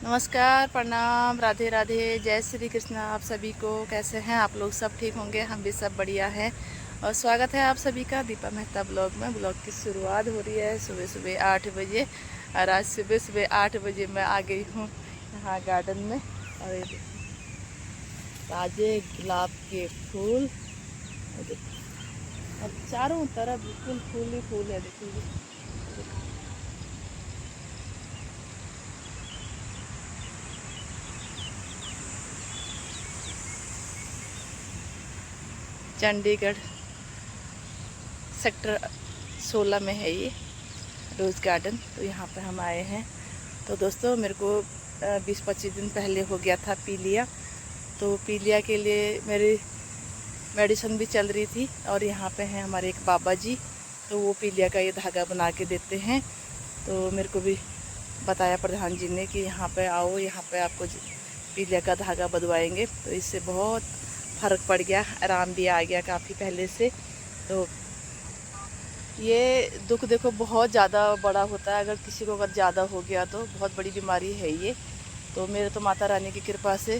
नमस्कार, प्रणाम, राधे राधे, जय श्री कृष्ण। आप सभी को कैसे हैं? आप लोग सब ठीक होंगे, हम भी सब बढ़िया हैं। और स्वागत है आप सभी का दीपा मेहता ब्लॉग में। ब्लॉग की शुरुआत हो रही है सुबह सुबह 8 बजे। और आज सुबह सुबह 8 बजे मैं आ गई हूँ यहाँ गार्डन में। और ये देखिए ताजे गुलाब के फूल, और चारों तरफ बिल्कुल फूल ही फूल है। देखिए चंडीगढ़ सेक्टर 16 में है ये रोज़ गार्डन। तो यहाँ पे हम आए हैं। तो दोस्तों मेरे को 20-25 दिन पहले हो गया था पीलिया। तो पीलिया के लिए मेरी मेडिसिन भी चल रही थी। और यहाँ पे हैं हमारे एक बाबा जी, तो वो पीलिया का ये धागा बना के देते हैं। तो मेरे को भी बताया प्रधान जी ने कि यहाँ पे आओ, यहाँ पे आपको पीलिया का धागा बंधवाएंगे। तो इससे बहुत फ़र्क पड़ गया, आराम भी आ गया काफ़ी पहले से। तो ये दुख देखो बहुत ज़्यादा बड़ा होता है, अगर किसी को अगर ज़्यादा हो गया तो बहुत बड़ी बीमारी है ये। तो मेरे तो माता रानी की कृपा से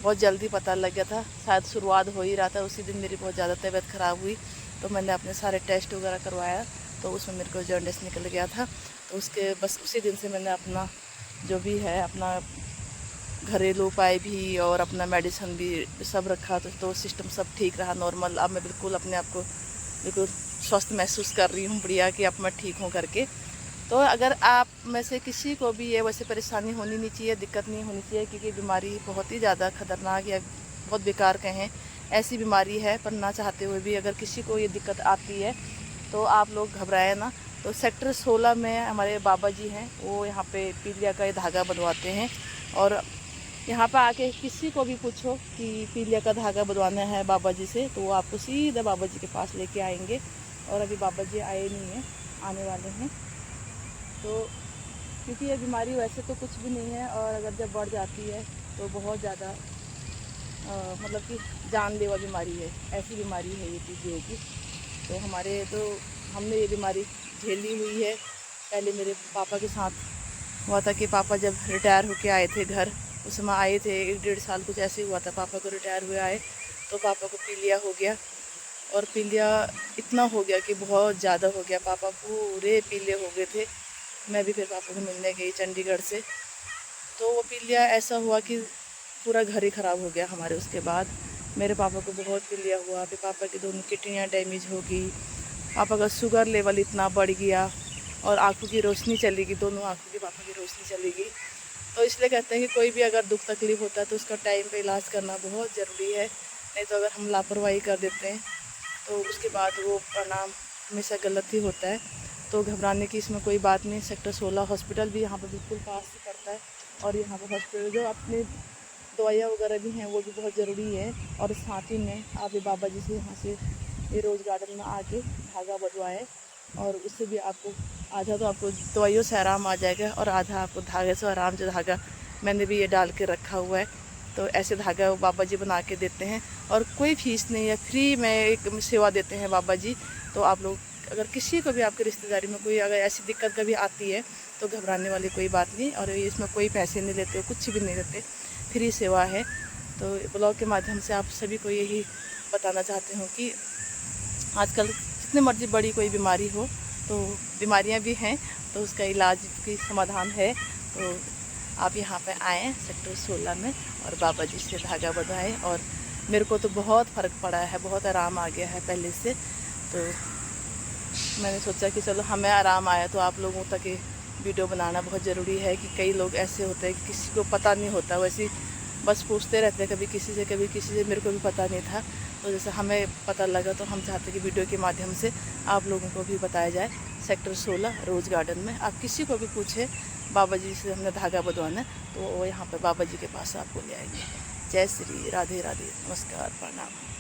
बहुत जल्दी पता लग गया था। शायद शुरुआत हो ही रहा था, उसी दिन मेरी बहुत ज़्यादा तबीयत ख़राब हुई। तो मैंने अपने सारे टेस्ट वगैरह करवाया, तो उसमें मेरे को जॉन्डिस निकल गया था। तो उसके बस उसी दिन से मैंने अपना जो भी है अपना घरेलू उपाय भी और अपना मेडिसिन भी सब रखा। तो सिस्टम सब ठीक रहा, नॉर्मल। अब मैं बिल्कुल अपने आप को बिल्कुल स्वस्थ महसूस कर रही हूँ, बढ़िया कि अब मैं ठीक हूँ करके। तो अगर आप में से किसी को भी ये वैसे परेशानी होनी नहीं चाहिए, दिक्कत नहीं होनी चाहिए, क्योंकि बीमारी बहुत ही ज़्यादा खतरनाक या बहुत बेकार कहें ऐसी बीमारी है। पर ना चाहते हुए भी अगर किसी को ये दिक्कत आती है तो आप लोग घबराएं ना। तो सेक्टर 16 में हमारे बाबा जी हैं, वो यहाँ पे पीलिया का ये धागा बनवाते हैं। और यहाँ पर आके किसी को भी पूछो कि पीलिया का धागा बंधवाना है बाबा जी से, तो वो आपको सीधा बाबा जी के पास लेके आएंगे। और अभी बाबा जी आए नहीं हैं, आने वाले हैं। तो क्योंकि ये बीमारी वैसे तो कुछ भी नहीं है, और अगर जब बढ़ जाती है तो बहुत ज़्यादा मतलब कि जानलेवा बीमारी है। ऐसी बीमारी है ये पीलिया की। तो हमने ये बीमारी झेली हुई है। पहले मेरे पापा के साथ हुआ था कि पापा जब रिटायर होके आए थे घर, उस समय आए थे 1-1.5 साल कुछ ऐसे हुआ था पापा को, रिटायर हुए आए तो पापा को पीलिया हो गया। और पीलिया इतना हो गया कि बहुत ज़्यादा हो गया, पापा पूरे पीले हो गए थे। मैं भी फिर पापा को मिलने गई चंडीगढ़ से। तो वो पीलिया ऐसा हुआ कि पूरा घर ही ख़राब हो गया हमारे। उसके बाद मेरे पापा को बहुत पीलिया हुआ, फिर पापा की दोनों किडनियाँ डैमेज हो गई, पापा का शुगर लेवल इतना बढ़ गया, और आँखों की रोशनी चली गई, दोनों आँखों की पापा की रोशनी चली गई। तो इसलिए कहते हैं कि कोई भी अगर दुख तकलीफ़ होता है तो उसका टाइम पे इलाज करना बहुत ज़रूरी है। नहीं तो अगर हम लापरवाही कर देते हैं तो उसके बाद वो परिणाम हमेशा गलत ही होता है। तो घबराने की इसमें कोई बात नहीं। सेक्टर 16 हॉस्पिटल भी यहाँ पर बिल्कुल पास ही पड़ता है। और यहाँ पर हॉस्पिटल जो अपनी दवाइयाँ वगैरह भी हैं वो भी बहुत ज़रूरी है। और साथ ही में आप ये बाबा जी से यहाँ से ये रोज़ गार्डन में आके धागा बंधवाएँ, और उससे भी आपको आधा तो आपको दवाइयों से आराम आ जाएगा, और आधा आपको धागे से आराम। जो धागा मैंने भी ये डाल के रखा हुआ है, तो ऐसे धागा वो बाबा जी बना के देते हैं। और कोई फीस नहीं है, फ्री में एक सेवा देते हैं बाबा जी। तो आप लोग अगर किसी को भी आपके रिश्तेदारी में कोई अगर ऐसी दिक्कत कभी आती है तो घबराने वाली कोई बात नहीं। और इसमें कोई पैसे नहीं लेते, कुछ भी नहीं लेते, फ्री सेवा है। तो ब्लॉग के माध्यम से आप सभी को यही बताना चाहती हूँ कि आजकल जितने मर्जी बड़ी कोई बीमारी हो, तो बीमारियां भी हैं तो उसका इलाज की समाधान है। तो आप यहाँ पे आएँ सेक्टर 16 में और बाबा जी से धागा बंधवाएँ। और मेरे को तो बहुत फ़र्क पड़ा है, बहुत आराम आ गया है पहले से। तो मैंने सोचा कि चलो हमें आराम आया तो आप लोगों तक ये वीडियो बनाना बहुत ज़रूरी है। कि कई लोग ऐसे होते हैं कि किसी को पता नहीं होता, वैसे बस पूछते रहते हैं कभी किसी से कभी किसी से। मेरे को भी पता नहीं था, तो जैसे हमें पता लगा तो हम चाहते कि वीडियो के माध्यम से आप लोगों को भी बताया जाए। सेक्टर 16 रोज़ गार्डन में आप किसी को भी पूछे बाबा जी से हमने धागा बंधवाना है, तो वो यहाँ पर बाबा जी के पास आपको ले आएंगे। जय श्री राधे राधे, नमस्कार, प्रणाम।